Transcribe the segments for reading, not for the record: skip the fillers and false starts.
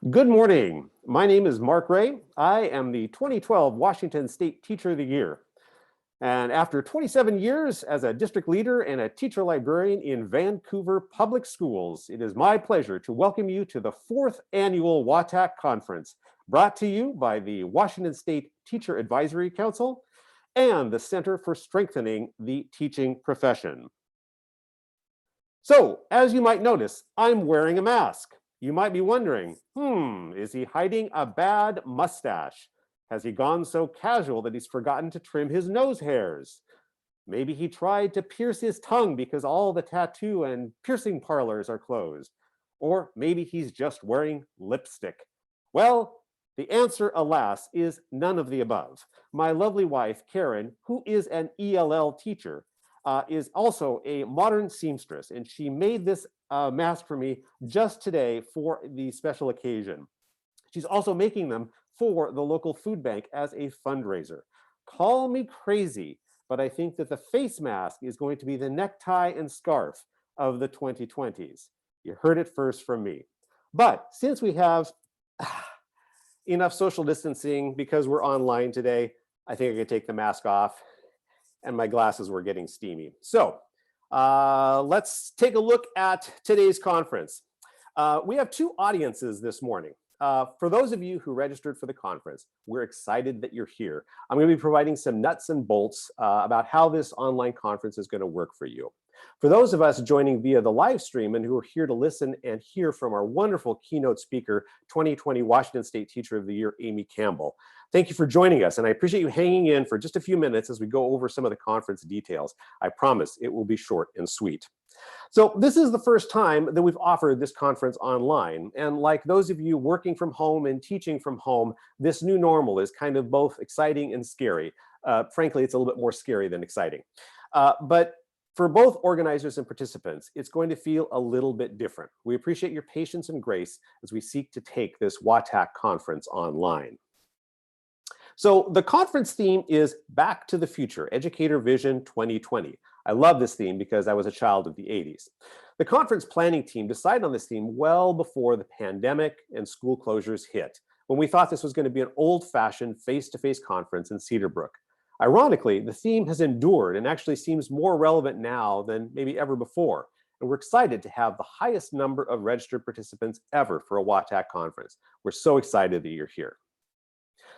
Good morning. My name is Mark Ray. I am the 2012 Washington State Teacher of the Year. And after 27 years as a district leader and a teacher librarian in Vancouver Public Schools, it is my pleasure to welcome you to the 4th annual WATAC conference, brought to you by the Washington State Teacher Advisory Council and the Center for Strengthening the Teaching Profession. So, as you might notice, I'm wearing a mask. You might be wondering, is he hiding a bad mustache? Has he gone so casual that he's forgotten to trim his nose hairs? Maybe he tried to pierce his tongue because all the tattoo and piercing parlors are closed. Or maybe he's just wearing lipstick. Well, the answer, alas, is none of the above. My lovely wife, Karen, who is an ELL teacher, is also a modern seamstress, and she made this mask for me just today for the special occasion. She's also making them for the local food bank as a fundraiser. Call me crazy, but I think that the face mask is going to be the necktie and scarf of the 2020s. You heard it first from me. But since we have enough social distancing because we're online today, I think I could take the mask off, and my glasses were getting steamy. So let's take a look at today's conference. We have two audiences this morning. For those of you who registered for the conference, we're excited that you're here. I'm going to be providing some nuts and bolts about how this online conference is going to work for you. For those of us joining via the live stream and who are here to listen and hear from our wonderful keynote speaker, 2020 Washington State Teacher of the Year, Amy Campbell, thank you for joining us. And I appreciate you hanging in for just a few minutes as we go over some of the conference details. I promise it will be short and sweet. So this is the first time that we've offered this conference online. And like those of you working from home and teaching from home, this new normal is kind of both exciting and scary. Frankly, it's a little bit more scary than exciting. But for both organizers and participants, it's going to feel a little bit different. We appreciate your patience and grace as we seek to take this WATAC conference online. So the conference theme is Back to the Future, Educator Vision 2020. I love this theme because I was a child of the 80s. The conference planning team decided on this theme well before the pandemic and school closures hit, when we thought this was going to be an old-fashioned face-to-face conference in Cedar Brook. Ironically, the theme has endured and actually seems more relevant now than maybe ever before. And we're excited to have the highest number of registered participants ever for a WATAC conference. We're so excited that you're here.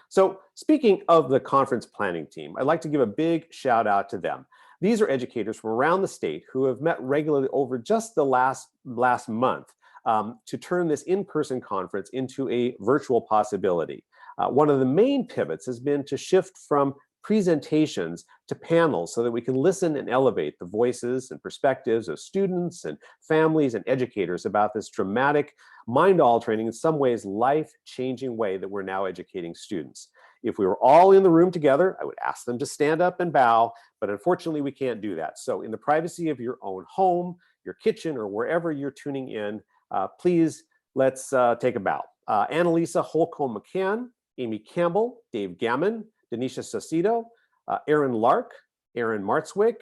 So speaking of the conference planning team, I'd like to give a big shout out to them. These are educators from around the state who have met regularly over just the last month to turn this in-person conference into a virtual possibility. One of the main pivots has been to shift from presentations to panels so that we can listen and elevate the voices and perspectives of students and families and educators about this dramatic, mind-altering, in some ways life-changing way that we're now educating students. If we were all in the room together, I would ask them to stand up and bow, but unfortunately we can't do that. So in the privacy of your own home, your kitchen, or wherever you're tuning in, please let's take a bow. Annalisa Holcomb-McCann, Amy Campbell, Dave Gammon, Denisha Saucedo, Aaron Lark, Aaron Martzwick,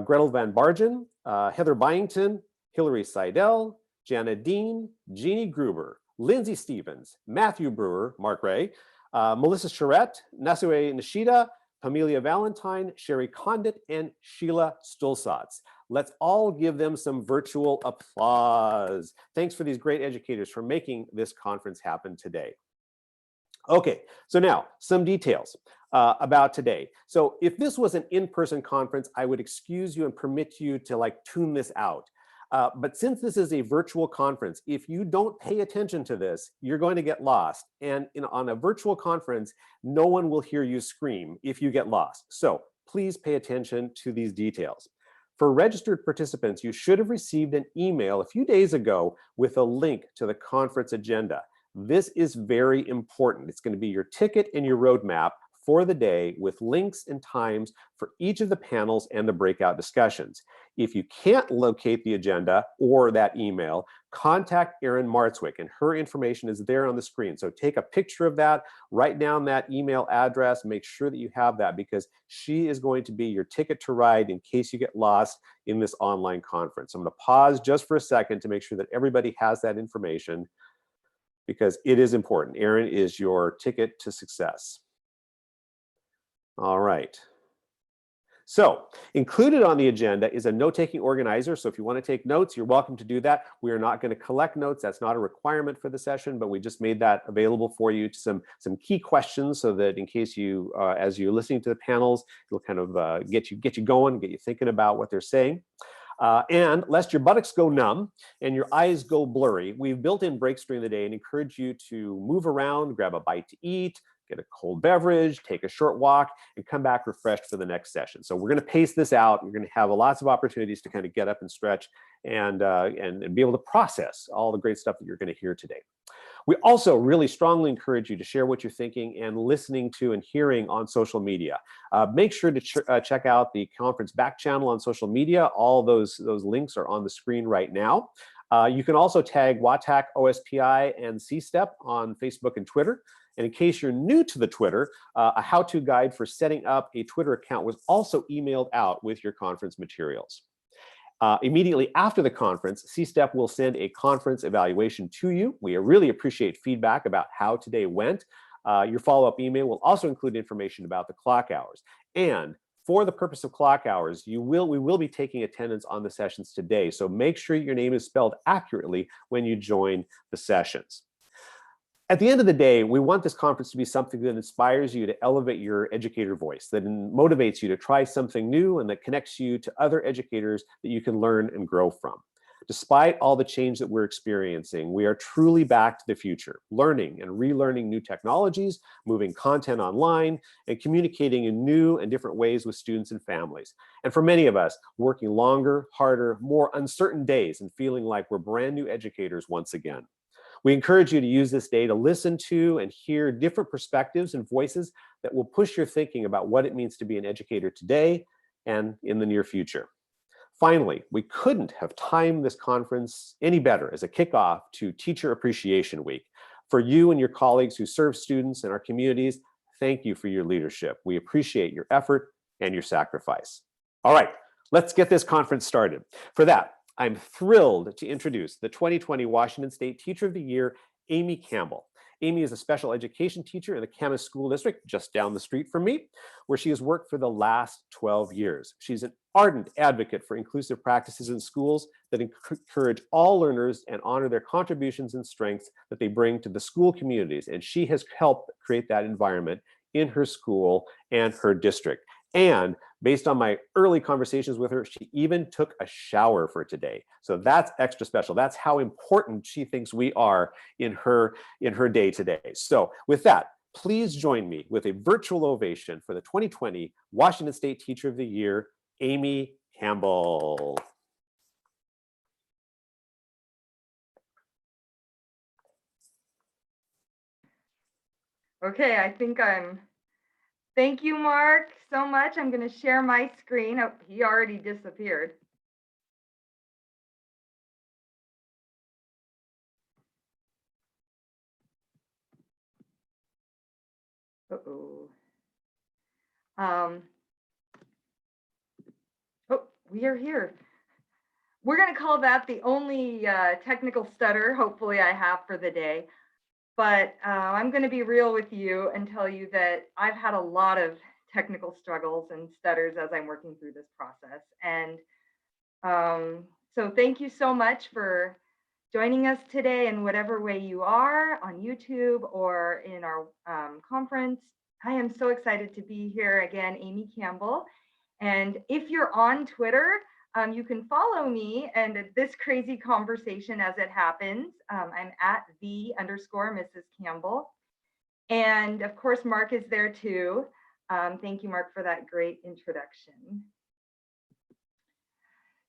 Gretel Van Bargen, Heather Byington, Hillary Seidel, Jana Dean, Jeannie Gruber, Lindsay Stevens, Matthew Brewer, Mark Ray, Melissa Charette, Nasue Nishida, Pamelia Valentine, Sherry Condit, and Sheila Stulsatz. Let's all give them some virtual applause. Thanks for these great educators for making this conference happen today. Okay, so now some details about today. So if this was an in-person conference, I would excuse you and permit you to tune this out. But since this is a virtual conference, if you don't pay attention to this, you're going to get lost. And on a virtual conference, no one will hear you scream if you get lost. So please pay attention to these details. For registered participants, you should have received an email a few days ago with a link to the conference agenda. This is very important. It's going to be your ticket and your roadmap for the day with links and times for each of the panels and the breakout discussions. If you can't locate the agenda or that email, contact Erin Martzwick, and her information is there on the screen. So take a picture of that, write down that email address, make sure that you have that, because she is going to be your ticket to ride in case you get lost in this online conference. I'm going to pause just for a second to make sure that everybody has that information. because it is important. Aaron is your ticket to success. All right. So included on the agenda is a note-taking organizer. So if you want to take notes, you're welcome to do that. We are not going to collect notes. That's not a requirement for the session, but we just made that available for you to some key questions so that in case you, as you're listening to the panels, it'll kind of get you going, get you thinking about what they're saying. And lest your buttocks go numb and your eyes go blurry, we've built in breaks during the day and encourage you to move around, grab a bite to eat, get a cold beverage, take a short walk, and come back refreshed for the next session. So we're going to pace this out. We're going to have lots of opportunities to kind of get up and stretch and be able to process all the great stuff that you're going to hear today. We also really strongly encourage you to share what you're thinking and listening to and hearing on social media. Make sure to check out the conference back channel on social media. All those links are on the screen right now. You can also tag WATAC, OSPI, and CSTEP on Facebook and Twitter. And in case you're new to the Twitter, a how-to guide for setting up a Twitter account was also emailed out with your conference materials. Immediately after the conference, CSTEP will send a conference evaluation to you. We really appreciate feedback about how today went. Your follow-up email will also include information about the clock hours. And for the purpose of clock hours, we will be taking attendance on the sessions today. So make sure your name is spelled accurately when you join the sessions. At the end of the day, we want this conference to be something that inspires you to elevate your educator voice, that motivates you to try something new, and that connects you to other educators that you can learn and grow from. Despite all the change that we're experiencing, we are truly back to the future, learning and relearning new technologies, moving content online, and communicating in new and different ways with students and families. And for many of us, working longer, harder, more uncertain days and feeling like we're brand new educators once again. We encourage you to use this day to listen to and hear different perspectives and voices that will push your thinking about what it means to be an educator today and in the near future. Finally, we couldn't have timed this conference any better as a kickoff to Teacher Appreciation Week. For you and your colleagues who serve students in our communities, thank you for your leadership. We appreciate your effort and your sacrifice. All right, let's get this conference started. For that, I'm thrilled to introduce the 2020 Washington State Teacher of the Year, Amy Campbell. Amy is a special education teacher in the Camas School District just down the street from me, where she has worked for the last 12 years. She's an ardent advocate for inclusive practices in schools that encourage all learners and honor their contributions and strengths that they bring to the school communities. And she has helped create that environment in her school and her district. And based on my early conversations with her, she even took a shower for today. So that's extra special. That's how important she thinks we are in her day today. So with that, please join me with a virtual ovation for the 2020 Washington State Teacher of the Year, Amy Campbell. Okay, I think thank you, Mark, so much. I'm going to share my screen. Oh, he already disappeared. Uh-oh. Oh, we are here. We're going to call that the only technical stutter, hopefully, I have for the day. But I'm going to be real with you and tell you that I've had a lot of technical struggles and stutters as I'm working through this process. And so thank you so much for joining us today in whatever way you are, on YouTube or in our conference. I am so excited to be here again, Amy Campbell. And if you're on Twitter, you can follow me and this crazy conversation as it happens. I'm at _Mrs. Campbell. And of course, Mark is there too. Thank you, Mark, for that great introduction.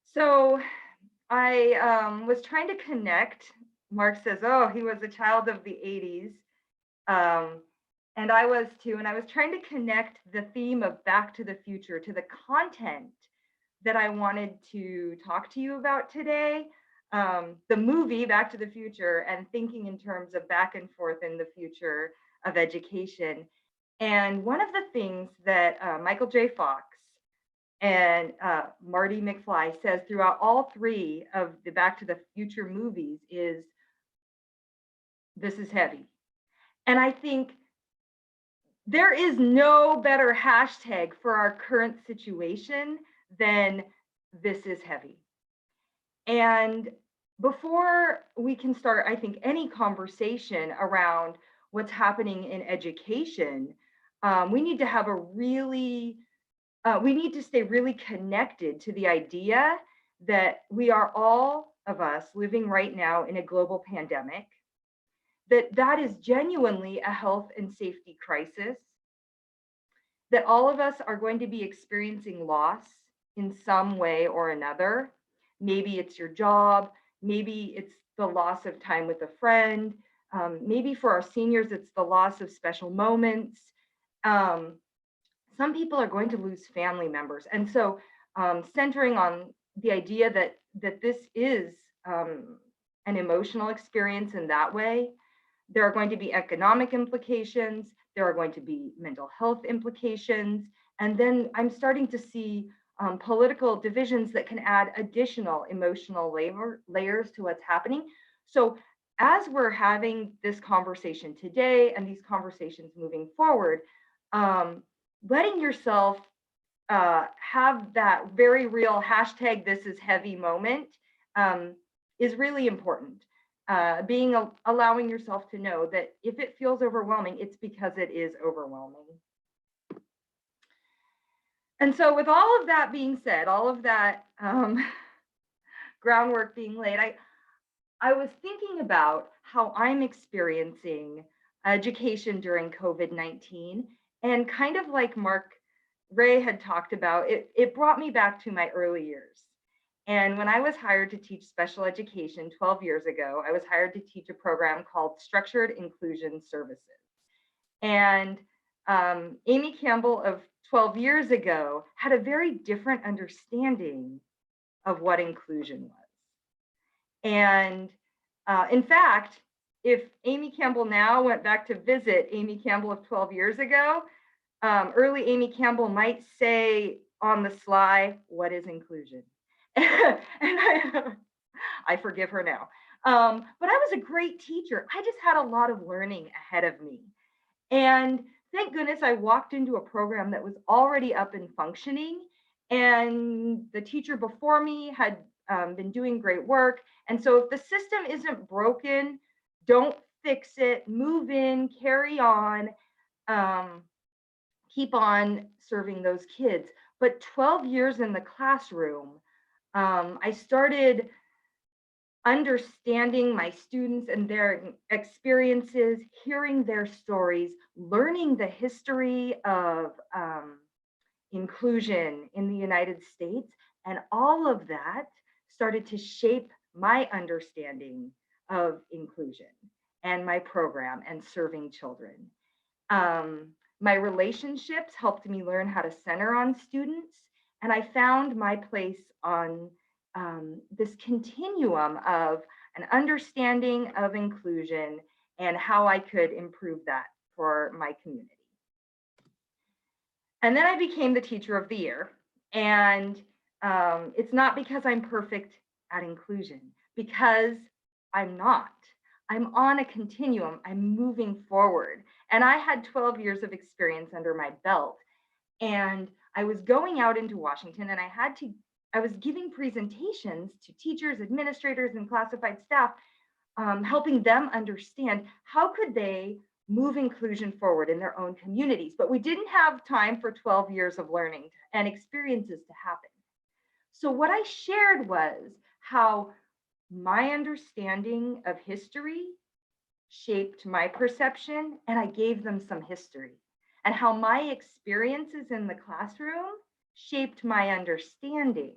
So I was trying to connect. Mark says, oh, he was a child of the 80s. And I was too. And I was trying to connect the theme of Back to the Future to the content that I wanted to talk to you about today, the movie Back to the Future, and thinking in terms of back and forth in the future of education. And one of the things that Michael J. Fox and Marty McFly says throughout all three of the Back to the Future movies is this is heavy. And I think there is no better hashtag for our current situation than this is heavy. And before we can start, I think, any conversation around what's happening in education, we need to have a really, we need to stay really connected to the idea that we are all of us living right now in a global pandemic, that is genuinely a health and safety crisis, that all of us are going to be experiencing loss in some way or another. Maybe it's your job, maybe it's the loss of time with a friend, maybe for our seniors, it's the loss of special moments. Some people are going to lose family members. And so centering on the idea that this is an emotional experience in that way, there are going to be economic implications, there are going to be mental health implications, and then I'm starting to see political divisions that can add additional emotional layers to what's happening. So as we're having this conversation today and these conversations moving forward, letting yourself have that very real hashtag this is heavy moment is really important. Allowing yourself to know that if it feels overwhelming, it's because it is overwhelming. And so with all of that being said, all of that groundwork being laid, I was thinking about how I'm experiencing education during COVID-19, and kind of like Mark Ray had talked about, it brought me back to my early years. And when I was hired to teach special education 12 years ago, I was hired to teach a program called Structured Inclusion Services. And Amy Campbell of 12 years ago had a very different understanding of what inclusion was. And in fact, if Amy Campbell now went back to visit Amy Campbell of 12 years ago, early Amy Campbell might say on the sly, "What is inclusion?" And I forgive her now. But I was a great teacher. I just had a lot of learning ahead of me. And thank goodness I walked into a program that was already up and functioning. And the teacher before me had been doing great work. And so if the system isn't broken, don't fix it, move in, carry on, keep on serving those kids. But 12 years in the classroom, I started understanding my students and their experiences, hearing their stories, learning the history of inclusion in the United States. And all of that started to shape my understanding of inclusion and my program and serving children. My relationships helped me learn how to center on students, and I found my place on this continuum of an understanding of inclusion and how I could improve that for my community. And then I became the teacher of the year. And it's not because I'm perfect at inclusion, because I'm not. I'm on a continuum. I'm moving forward. And I had 12 years of experience under my belt. And I was going out into Washington, and I was giving presentations to teachers, administrators, and classified staff, helping them understand how could they move inclusion forward in their own communities. But we didn't have time for 12 years of learning and experiences to happen. So what I shared was how my understanding of history shaped my perception, and I gave them some history, and how my experiences in the classroom shaped my understanding.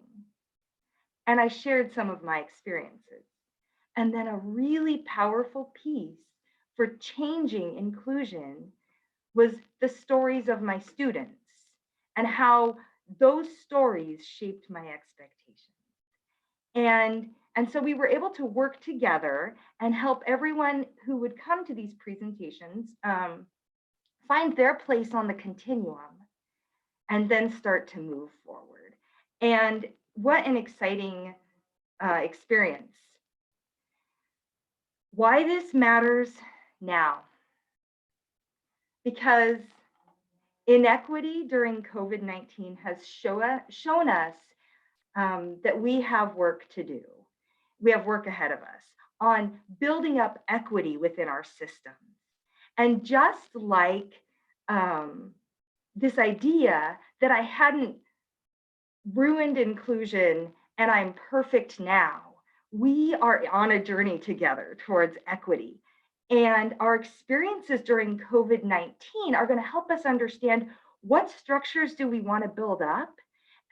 And I shared some of my experiences. And then a really powerful piece for changing inclusion was the stories of my students and how those stories shaped my expectations. And so we were able to work together and help everyone who would come to these presentations find their place on the continuum and then start to move forward. And what an exciting experience. Why this matters now. Because inequity during COVID-19 has shown us that we have work to do. We have work ahead of us on building up equity within our system. And just like this idea that I hadn't ruined inclusion and I'm perfect now, we are on a journey together towards equity. And our experiences during COVID-19 are going to help us understand what structures do we want to build up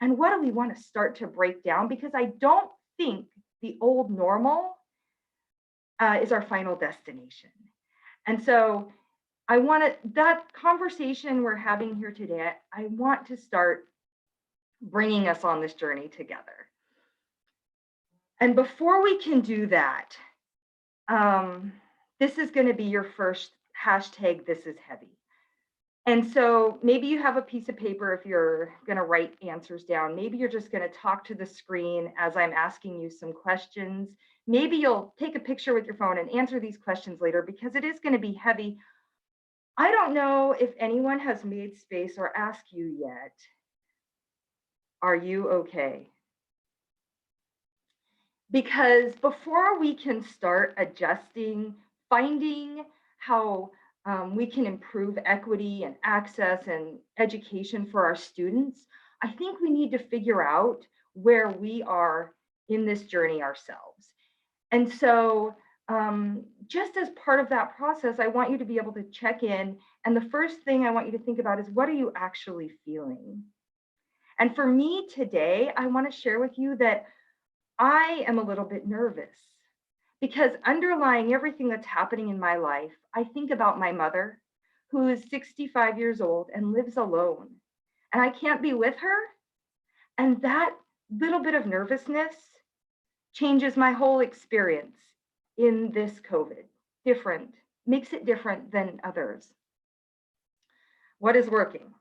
and what do we want to start to break down, because I don't think the old normal is our final destination. And so I want to, that conversation we're having here today, I want to start bringing us on this journey together. And before we can do that, this is going to be your first hashtag, this is heavy. And so maybe you have a piece of paper if you're going to write answers down. Maybe you're just going to talk to the screen as I'm asking you some questions. Maybe you'll take a picture with your phone and answer these questions later, because it is going to be heavy. I don't know if anyone has made space or asked you yet, are you okay? Because before we can start adjusting, finding how we can improve equity and access and education for our students, I think we need to figure out where we are in this journey ourselves. And so just as part of that process, I want you to be able to check in. And the first thing I want you to think about is, what are you actually feeling? And for me today, I want to share with you that I am a little bit nervous, because underlying everything that's happening in my life, I think about my mother, who is 65 years old and lives alone, and I can't be with her. And that little bit of nervousness changes my whole experience in this COVID. Different, makes it different than others. What is working?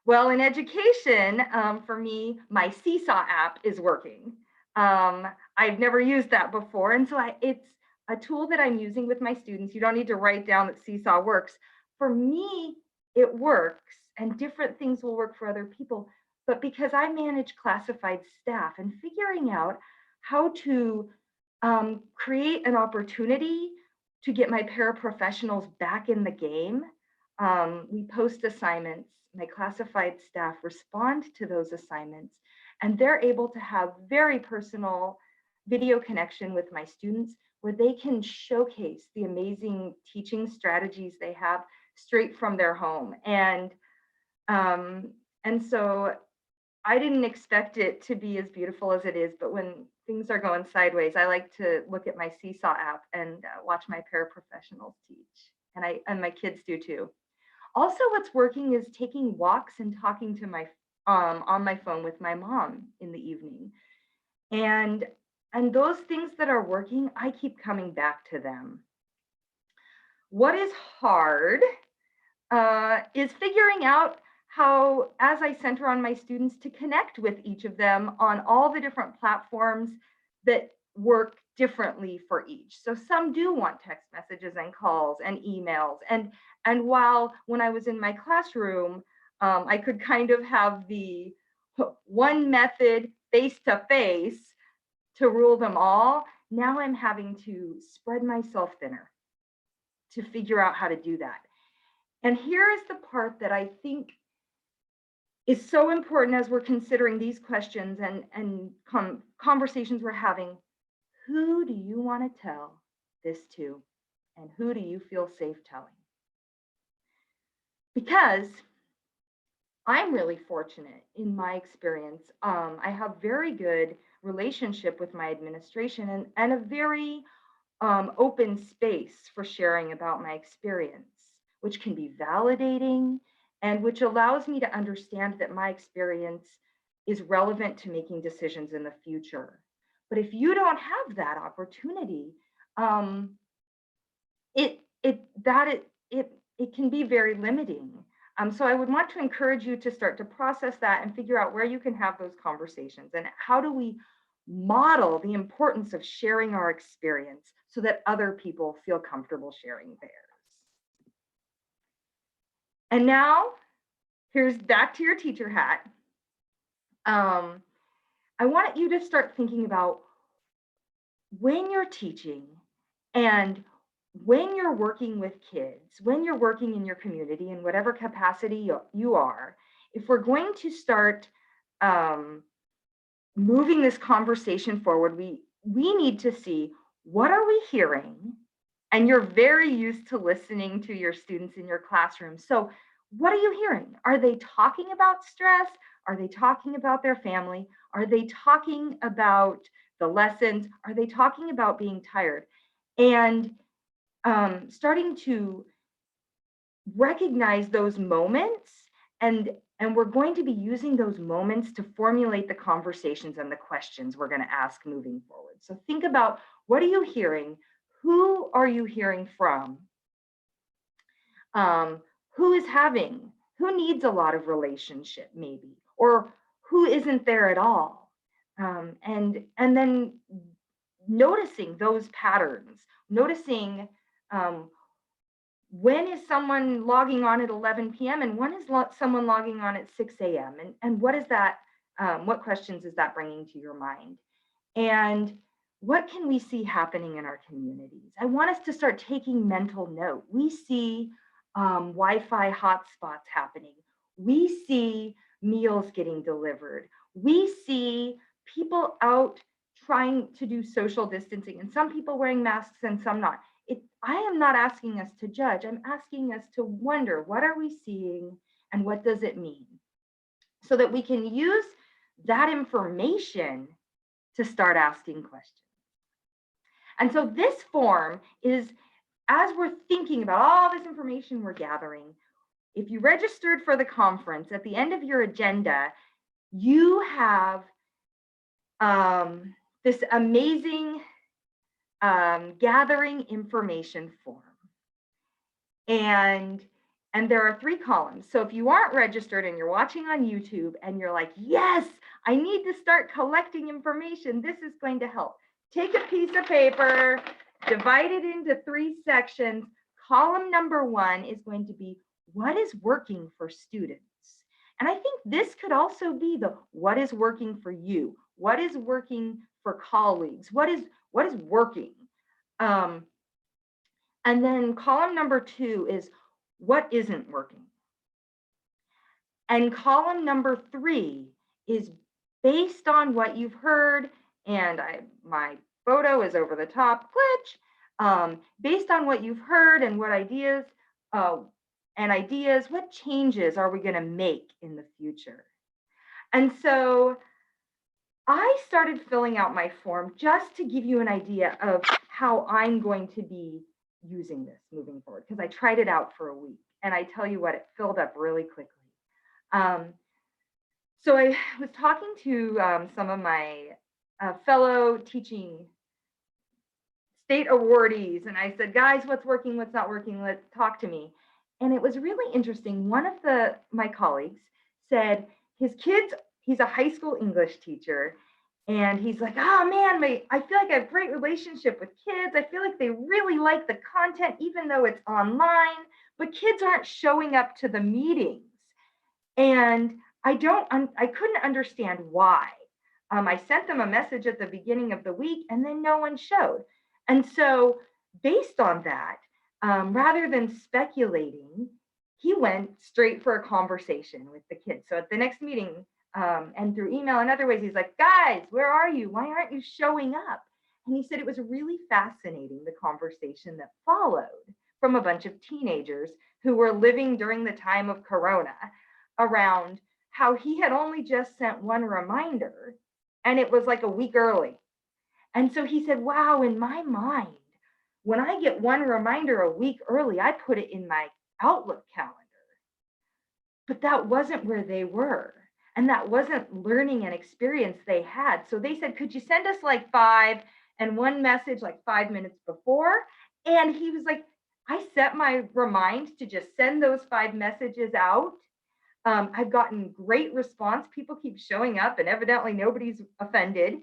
Well, in education, for me, my Seesaw app is working. I've never used that before. And so it's a tool that I'm using with my students. You don't need to write down that Seesaw works. For me, it works, and different things will work for other people. But because I manage classified staff, and figuring out how to create an opportunity to get my paraprofessionals back in the game, we post assignments. My classified staff respond to those assignments, and they're able to have very personal video connection with my students, where they can showcase the amazing teaching strategies they have straight from their home. And so I didn't expect it to be as beautiful as it is, but when things are going sideways, I like to look at my Seesaw app and watch my paraprofessionals teach, and my kids do too. Also, what's working is taking walks and talking to my on my phone with my mom in the evening. And those things that are working, I keep coming back to them. What is hard is figuring out how, as I center on my students, to connect with each of them on all the different platforms that work differently for each. So some do want text messages and calls and emails. And while when I was in my classroom, I could kind of have the one method face-to-face to rule them all, now I'm having to spread myself thinner to figure out how to do that. And here is the part that I think is so important as we're considering these questions and conversations we're having. Who do you want to tell this to? And who do you feel safe telling? Because I'm really fortunate in my experience. I have very good relationship with my administration and a very open space for sharing about my experience, which can be validating and which allows me to understand that my experience is relevant to making decisions in the future. But if you don't have that opportunity, it can be very limiting. So I would want to encourage you to start to process that and figure out where you can have those conversations, and how do we model the importance of sharing our experience so that other people feel comfortable sharing theirs. And now, here's back to your teacher hat. I want you to start thinking about when you're teaching and when you're working with kids, when you're working in your community in whatever capacity you are, if we're going to start moving this conversation forward, we need to see, what are we hearing? And you're very used to listening to your students in your classroom. So what are you hearing? Are they talking about stress? Are they talking about their family? Are they talking about the lessons? Are they talking about being tired? And starting to recognize those moments, and we're going to be using those moments to formulate the conversations and the questions we're going to ask moving forward. So think about, what are you hearing? Who are you hearing from? Who needs a lot of relationship maybe, or who isn't there at all? And then noticing those patterns, noticing when is someone logging on at 11 p.m. and when is someone logging on at 6 a.m. And what is that? What questions is that bringing to your mind? And what can we see happening in our communities? I want us to start taking mental note. We see Wi-Fi hotspots happening. We see meals getting delivered. We see people out trying to do social distancing, and some people wearing masks and some not. I am not asking us to judge. I'm asking us to wonder, what are we seeing and what does it mean? So that we can use that information to start asking questions. And so this form is, as we're thinking about all this information we're gathering, if you registered for the conference, at the end of your agenda, you have this amazing gathering information form. And there are 3 columns. So if you aren't registered and you're watching on YouTube and you're like, yes, I need to start collecting information, this is going to help. Take a piece of paper, divide it into 3 sections. Column number 1 is going to be, what is working for students? And I think this could also be the, what is working for you? What is working for colleagues? What is working? And then column number 2 is, what isn't working? And column number 3 is based on what you've heard, and my photo is over the top, glitch. Based on what you've heard and what ideas, what changes are we going to make in the future? And so I started filling out my form just to give you an idea of how I'm going to be using this moving forward, because I tried it out for a week, and I tell you what, it filled up really quickly. So I was talking to some of my fellow teaching state awardees, and I said, guys, what's working, what's not working, let's talk to me. And it was really interesting. One of my colleagues said his kids, he's a high school English teacher, and he's like, oh man, I feel like I have a great relationship with kids. I feel like they really like the content, even though it's online, but kids aren't showing up to the meetings. And I couldn't understand why. I sent them a message at the beginning of the week, and then no one showed. And so based on that, rather than speculating, he went straight for a conversation with the kids. So at the next meeting, and through email and other ways, he's like, guys, where are you? Why aren't you showing up? And he said it was really fascinating, the conversation that followed from a bunch of teenagers who were living during the time of Corona, around how he had only just sent one reminder and it was like a week early. And so he said, wow, in my mind, when I get one reminder a week early, I put it in my Outlook calendar. But that wasn't where they were. And that wasn't learning and experience they had. So they said, could you send us like 5 and one message like 5 minutes before? And he was like, I set my remind to just send those 5 messages out. I've gotten great response. People keep showing up, and evidently nobody's offended.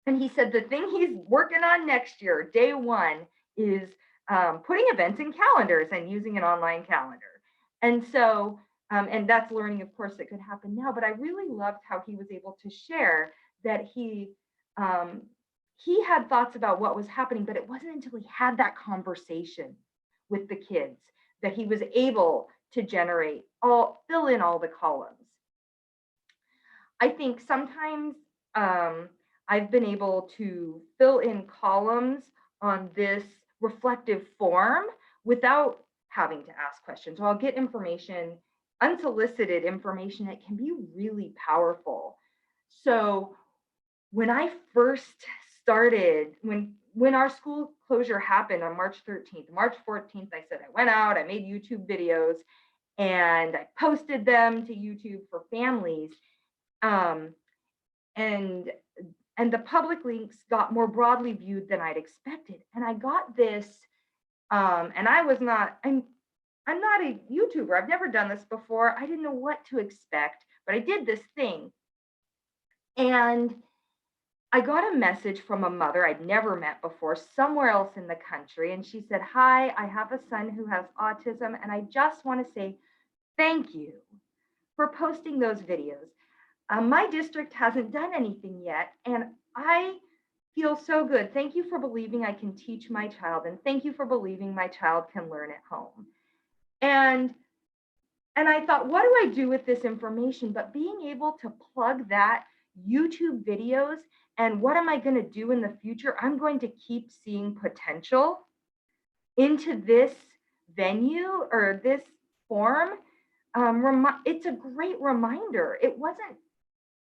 And he said the thing he's working on next year, day one, is putting events in calendars and using an online calendar. And so, and that's learning, of course, that could happen now. But I really loved how he was able to share that he had thoughts about what was happening, but it wasn't until he had that conversation with the kids that he was able to fill in all the columns. I think sometimes I've been able to fill in columns on this reflective form without having to ask questions. So I'll get information, unsolicited information that can be really powerful. So when I first started, when our school closure happened on March 13th, March 14th, I said I went out, I made YouTube videos, and I posted them to YouTube for families. And the public links got more broadly viewed than I'd expected. And I got this, and I'm not a YouTuber. I've never done this before. I didn't know what to expect, but I did this thing. And I got a message from a mother I'd never met before, somewhere else in the country. And she said, "Hi, I have a son who has autism, and I just want to say thank you for posting those videos. My district hasn't done anything yet, and I feel so good. Thank you for believing I can teach my child, and thank you for believing my child can learn at home." And I thought, what do I do with this information? But being able to plug that YouTube videos, and what am I going to do in the future? I'm going to keep seeing potential into this venue or this form. It's a great reminder. It wasn't,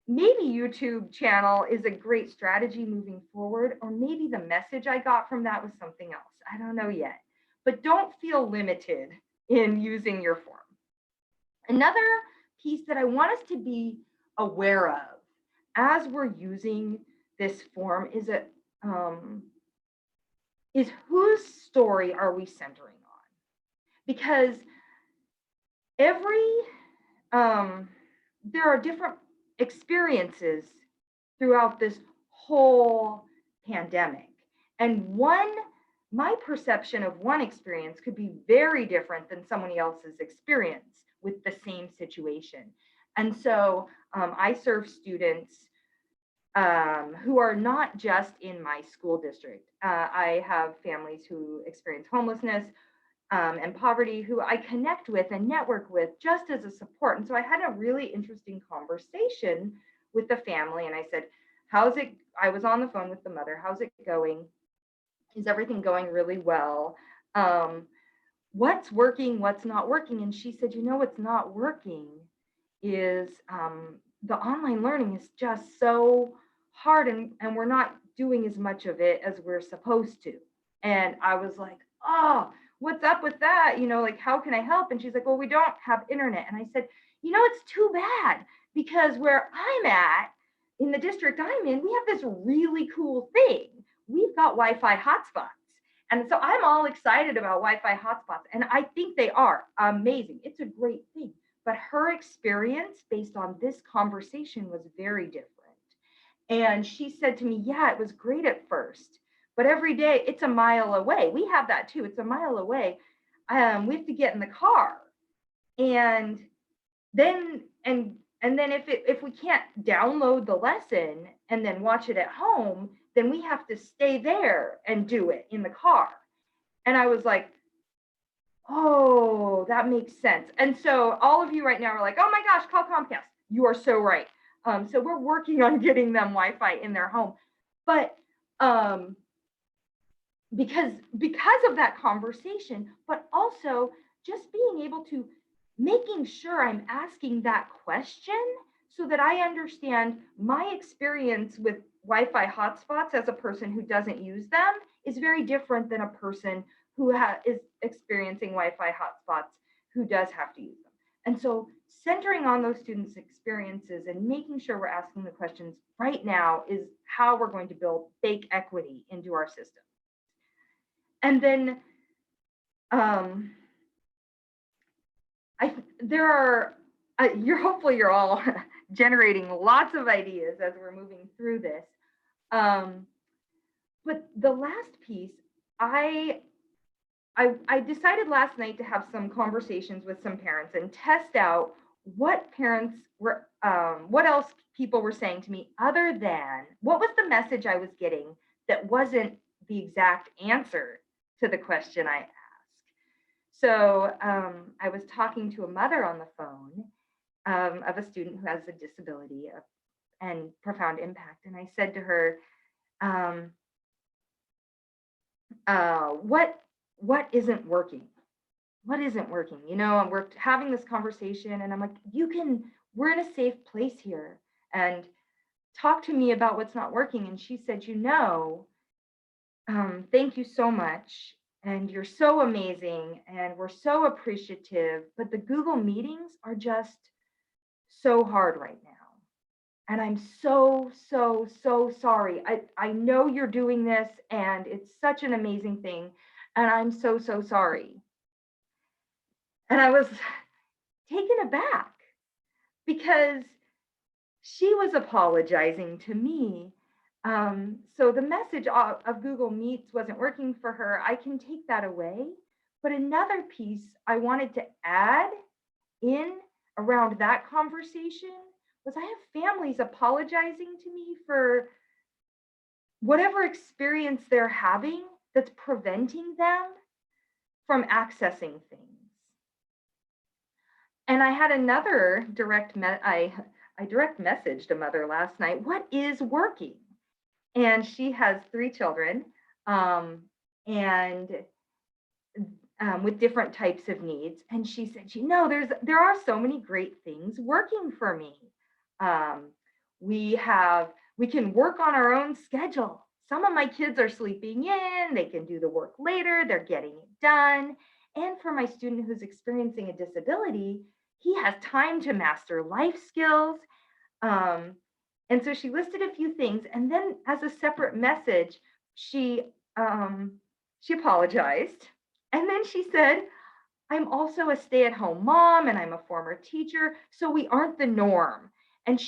maybe YouTube channel is a great strategy moving forward, or maybe the message I got from that was something else. I don't know yet, but don't feel limited in using your form. Another piece that I want us to be aware of as we're using this form is whose story are we centering on? Because there are different experiences throughout this whole pandemic. And my perception of one experience could be very different than someone else's experience with the same situation. And so I serve students who are not just in my school district. I have families who experience homelessness and poverty who I connect with and network with just as a support. And so I had a really interesting conversation with the family, and I said, I was on the phone with the mother. "How's it going? Is everything going really well? What's working, what's not working?" And she said, "What's not working is the online learning is just so hard, and we're not doing as much of it as we're supposed to." And I was like, "Oh, what's up with that? Like, how can I help?" And she's like, "Well, we don't have internet." And I said, "It's too bad, because where I'm at, in the district I'm in, we have this really cool thing. We've got Wi-Fi hotspots." And so I'm all excited about Wi-Fi hotspots, and I think they are amazing. It's a great thing. But her experience based on this conversation was very different. And she said to me, "Yeah, it was great at first, but every day it's a mile away." We have that too. It's a mile away. We have to get in the car. And then if we can't download the lesson and then watch it at home, then we have to stay there and do it in the car. And I was like, "Oh, that makes sense." And so all of you right now are like, "Oh my gosh, call Comcast." You are so right. So we're working on getting them Wi-Fi in their home. But because of that conversation, but also just being able to making sure I'm asking that question so that I understand my experience with Wi-Fi hotspots as a person who doesn't use them is very different than a person who is experiencing Wi-Fi hotspots who does have to use them. And so centering on those students' experiences and making sure we're asking the questions right now is how we're going to build fake equity into our system. And then hopefully you're all generating lots of ideas as we're moving through this. But the last piece, I decided last night to have some conversations with some parents and test out what parents were, what else people were saying to me other than what was the message I was getting that wasn't the exact answer to the question I asked. So I was talking to a mother on the phone of a student who has a disability and profound impact. And I said to her, what isn't working? What isn't working? You know, and we're having this conversation and I'm like, we're in a safe place here and talk to me about what's not working. And she said, thank you so much. And you're so amazing. And we're so appreciative, but the Google meetings are just so hard right now. And I'm so sorry. I know you're doing this and it's such an amazing thing. And I'm so sorry. And I was taken aback because she was apologizing to me. So the message of Google Meets wasn't working for her. I can take that away. But another piece I wanted to add in around that conversation was I have families apologizing to me for whatever experience they're having that's preventing them from accessing things. And I had another I direct messaged a mother last night, what is working? And she has 3 children and with different types of needs. And she said, there are so many great things working for me. We can work on our own schedule. Some of my kids are sleeping in, they can do the work later, they're getting it done. And for my student who's experiencing a disability, he has time to master life skills. And so she listed a few things. And then as a separate message, she apologized. And then she said, I'm also a stay-at-home mom and I'm a former teacher, so we aren't the norm. And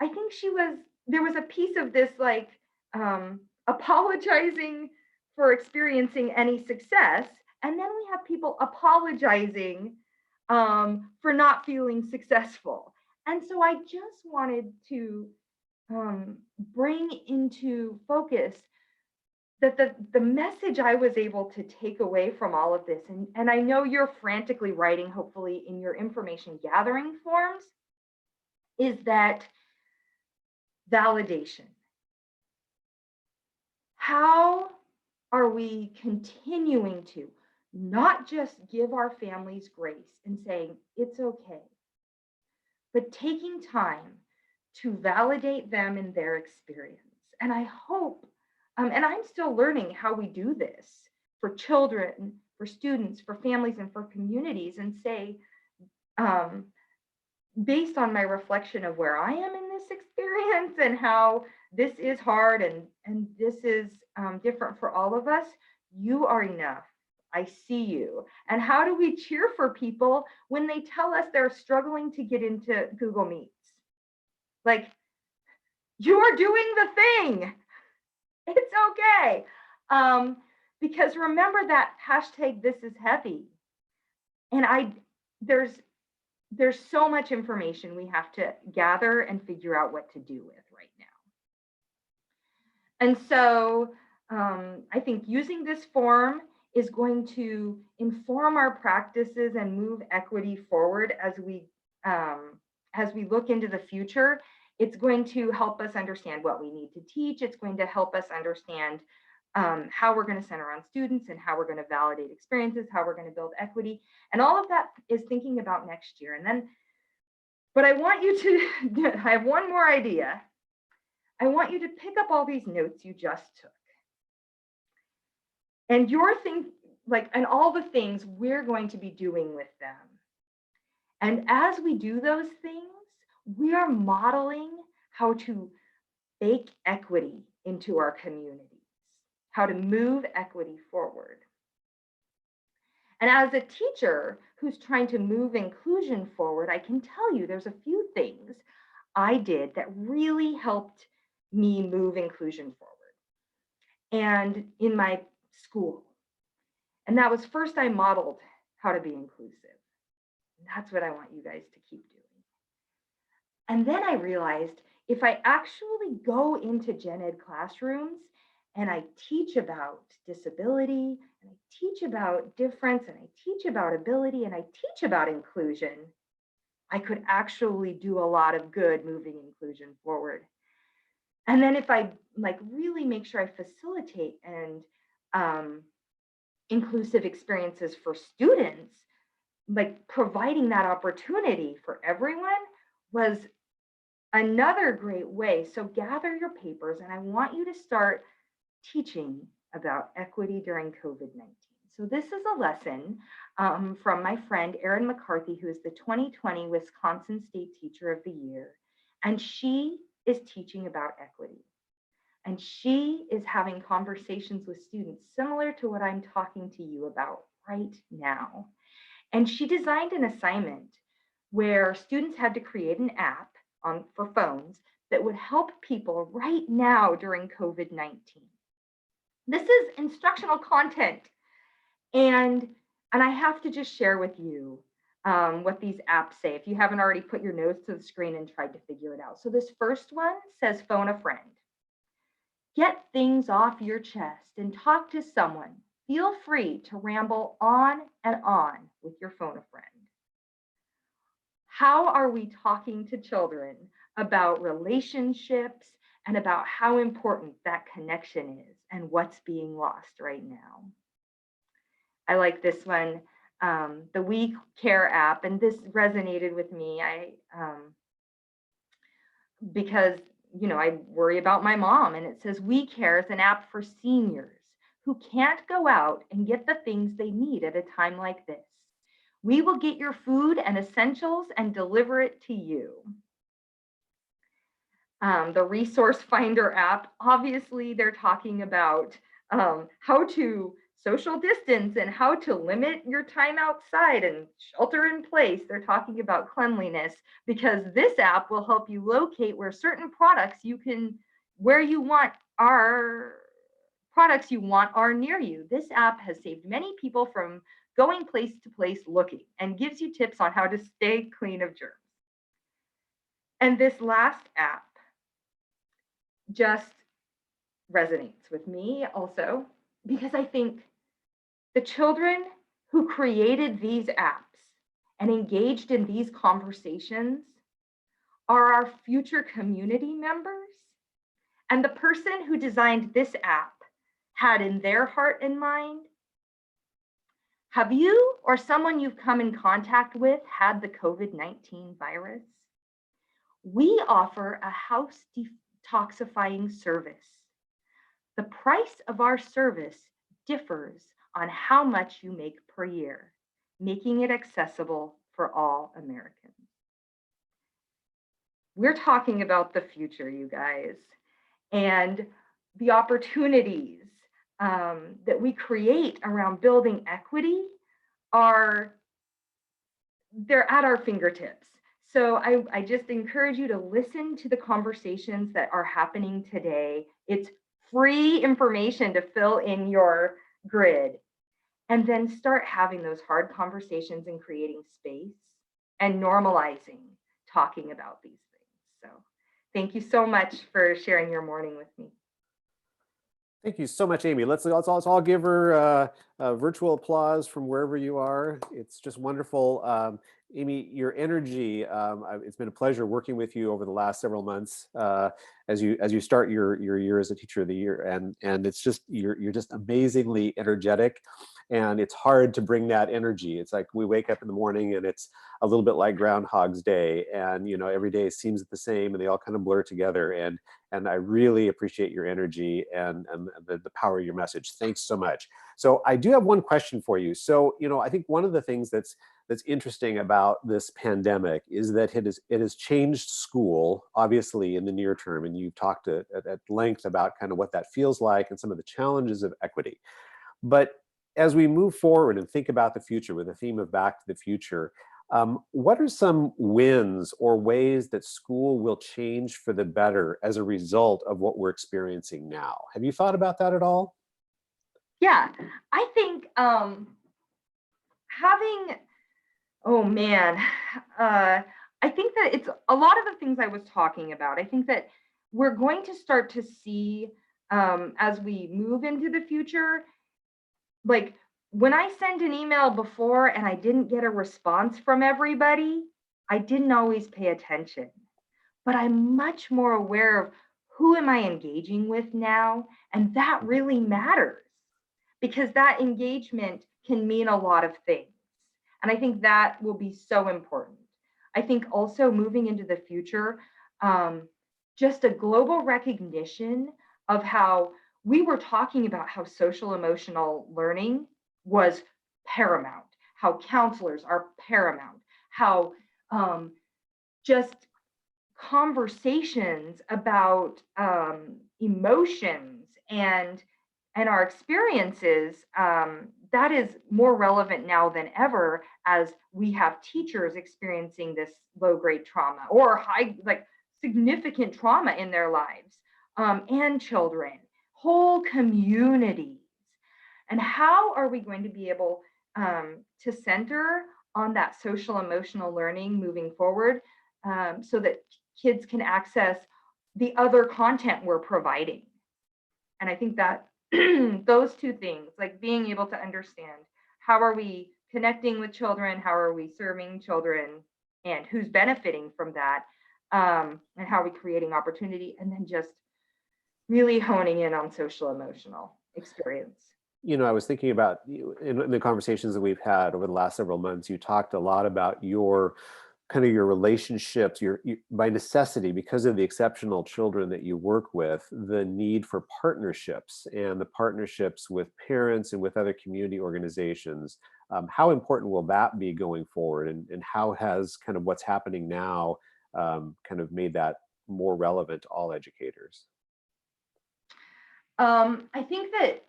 there was a piece of this like apologizing for experiencing any success. And then we have people apologizing for not feeling successful. And so I just wanted to bring into focus that the message I was able to take away from all of this, and I know you're frantically writing, hopefully in your information gathering forms, is that validation. How are we continuing to not just give our families grace and saying it's okay, but taking time to validate them in their experience? And I hope, and I'm still learning how we do this for children, for students, for families, and for communities, and say, based on my reflection of where I am in this experience and how this is hard and this is different for all of us, you are enough. I see you. And how do we cheer for people when they tell us they're struggling to get into Google Meets? Like, you're doing the thing. It's okay. Because remember that hashtag, this is heavy. And there's so much information we have to gather and figure out what to do with right now. And so I think using this form is going to inform our practices and move equity forward as we look into the future. It's going to help us understand what we need to teach. It's going to help us understand how we're going to center on students and how we're going to validate experiences, how we're going to build equity. And all of that is thinking about next year. But I want you to, I have one more idea. I want you to pick up all these notes you just took. And and all the things we're going to be doing with them. And as we do those things, we are modeling how to bake equity into our communities, how to move equity forward. And as a teacher who's trying to move inclusion forward, I can tell you there's a few things I did that really helped me move inclusion forward and in my school. And that was first, I modeled how to be inclusive. And that's what I want you guys to keep doing. And then I realized if I actually go into gen ed classrooms and I teach about disability and I teach about difference and I teach about ability and I teach about inclusion, I could actually do a lot of good moving inclusion forward. And then if I really make sure I facilitate and inclusive experiences for students, providing that opportunity for everyone was another great way. So gather your papers, and I want you to start teaching about equity during COVID-19. So this is a lesson from my friend Erin McCarthy, who is the 2020 Wisconsin State Teacher of the Year, and she is teaching about equity. And she is having conversations with students similar to what I'm talking to you about right now. And she designed an assignment where students had to create an app for phones that would help people right now during COVID-19. This is instructional content. And I have to just share with you what these apps say, if you haven't already put your nose to the screen and tried to figure it out. So this first one says phone a friend. Get things off your chest and talk to someone. Feel free to ramble on and on with your phone a friend. How are we talking to children about relationships and about how important that connection is and what's being lost right now? I like this one, the We Care app, and this resonated with me. Because I worry about my mom, and it says We Care is an app for seniors who can't go out and get the things they need at a time like this. We will get your food and essentials and deliver it to you. The Resource Finder app, obviously they're talking about how to social distance and how to limit your time outside and shelter in place. They're talking about cleanliness, because this app will help you locate where certain products where you want are near you. This app has saved many people from going place to place looking and gives you tips on how to stay clean of germs. And this last app just resonates with me also, because I think the children who created these apps and engaged in these conversations are our future community members. And the person who designed this app had in their heart and mind, have you or someone you've come in contact with had the COVID-19 virus? We offer a house detoxifying service. The price of our service differs on how much you make per year, making it accessible for all Americans. We're talking about the future, you guys, and the opportunities that we create around building equity they're at our fingertips. So I just encourage you to listen to the conversations that are happening today. It's free information to fill in your grid, and then start having those hard conversations and creating space and normalizing talking about these things. So thank you so much for sharing your morning with me. Thank you so much, Amy. Let's all give her a virtual applause from wherever you are. It's just wonderful. Amy, your energy, it's been a pleasure working with you over the last several months as you start your year as a Teacher of the Year. And it's just, you're just amazingly energetic. And it's hard to bring that energy. It's like we wake up in the morning and it's a little bit like Groundhog's Day. And every day seems the same and they all kind of blur together. And I really appreciate your energy and the power of your message. Thanks so much. So I do have one question for you. So, I think one of the things that's interesting about this pandemic is that it has changed school, obviously, in the near term. And you've talked at length about kind of what that feels like and some of the challenges of equity. But as we move forward and think about the future with the theme of Back to the Future, what are some wins or ways that school will change for the better as a result of what we're experiencing now? Have you thought about that at all? Yeah, I think having, oh man, I think that it's a lot of the things I was talking about. I think that we're going to start to see as we move into the future, like when I sent an email before and I didn't get a response from everybody, I didn't always pay attention. But I'm much more aware of who am I engaging with now, and that really matters because that engagement can mean a lot of things. And I think that will be so important. I think also moving into the future, um, just a global recognition of how we were talking about how social emotional learning was paramount, how counselors are paramount, how just conversations about emotions and our experiences, that is more relevant now than ever as we have teachers experiencing this low grade trauma or high, like significant trauma in their lives, and children, whole communities. And how are we going to be able to center on that social emotional learning moving forward, so that kids can access the other content we're providing? And I think that those two things, like being able to understand how are we connecting with children, how are we serving children, and who's benefiting from that, and how are we creating opportunity, and then just really honing in on social emotional experience. I was thinking about in the conversations that we've had over the last several months, you talked a lot about your kind of your relationships, by necessity, because of the exceptional children that you work with, the need for partnerships and the partnerships with parents and with other community organizations. How important will that be going forward? And how has kind of what's happening now kind of made that more relevant to all educators? I think that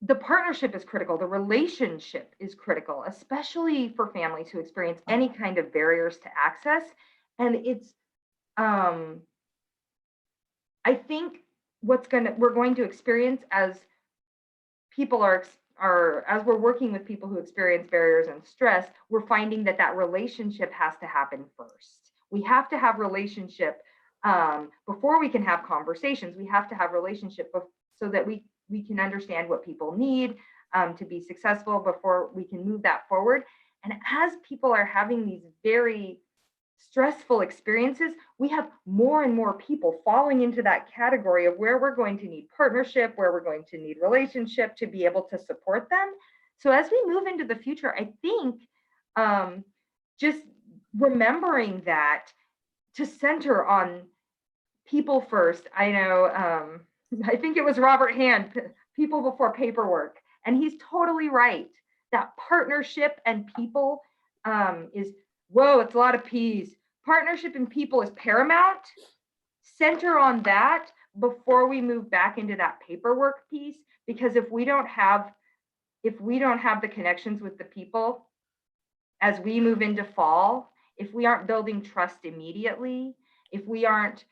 the partnership is critical. The relationship is critical, especially for families who experience any kind of barriers to access. And it's, I think we're going to experience as people as we're working with people who experience barriers and stress, we're finding that that relationship has to happen first. We have to have relationship before we can have conversations. We have to have relationship so that we can understand what people need to be successful before we can move that forward. And as people are having these very stressful experiences, we have more and more people falling into that category of where we're going to need partnership, where we're going to need relationship to be able to support them. So as we move into the future, I think just remembering that to center on people first. I know, I think it was Robert Hand, people before paperwork. And he's totally right. That partnership and people is, whoa, it's a lot of P's. Partnership and people is paramount. Center on that before we move back into that paperwork piece. Because if we don't have the connections with the people as we move into fall, if we aren't building trust immediately, if we aren't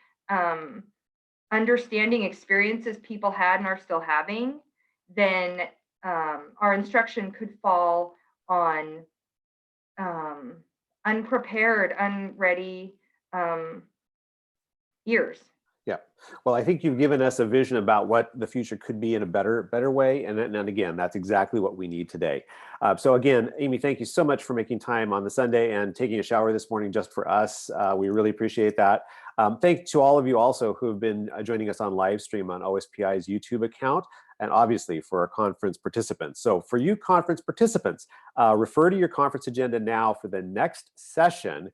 understanding experiences people had and are still having, then our instruction could fall on unprepared, unready ears. Yeah. Well, I think you've given us a vision about what the future could be in a better way. And again, that's exactly what we need today. So again, Amy, thank you so much for making time on the Sunday and taking a shower this morning just for us. We really appreciate that. Thanks to all of you also who have been joining us on live stream on OSPI's YouTube account, and obviously for our conference participants. So for you conference participants, refer to your conference agenda now for the next session,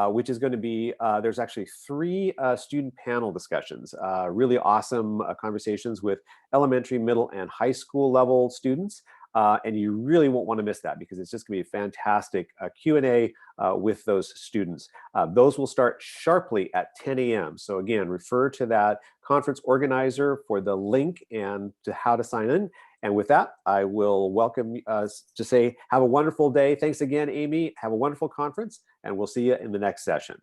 which is going to be, there's actually 3 student panel discussions, really awesome conversations with elementary, middle, and high school level students. And you really won't want to miss that because it's just going to be a fantastic Q&A with those students. Those will start sharply at 10 a.m. So again, refer to that conference organizer for the link and to how to sign in. And with that, I will welcome us to say, have a wonderful day. Thanks again, Amy. Have a wonderful conference, and we'll see you in the next session.